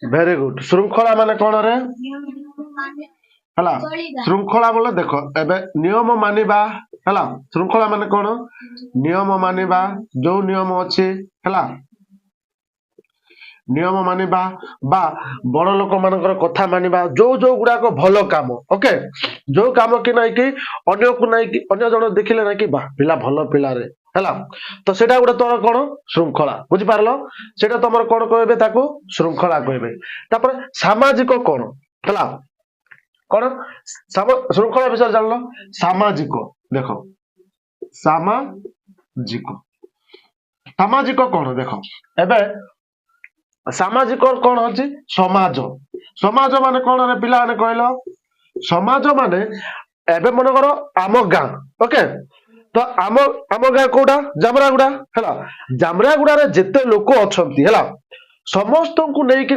very good श्रृंखला माने कौन रे हला श्रृंखला बोले देखो एबे नियम मानिबा हला श्रृंखला माने कौन नियम मानिबा जो नियम अछि हला नियम मानिबा बा बड़ लोक मानकर कथा मानिबा जो जो गुडा को भलो काम ओके जो काम कि नाही कि अन्य को नाही कि अन्य जण देखिले नाही कि बा पिला भलो पिला रे हला तो सेटा गुडा तोर कोन श्रृंखला बुझि पारलो सेटा तमर कोन कहबे ताको श्रृंखला कहबे तापर सामाजिक कोन हला कोन श्रृंखला विषय जानलो सामाजिक देखो सामाजिक सामाजिक कोन देखो एबे सामाजिक कौन अछि समाज समाज माने कौन रे पिला माने कहलो समाज माने एबे मन करो आम गां ओके तो आम गां कोडा जामरागुड़ा हला जामरागुड़ा रे जेते लोक अछंती हला समस्त को नेकी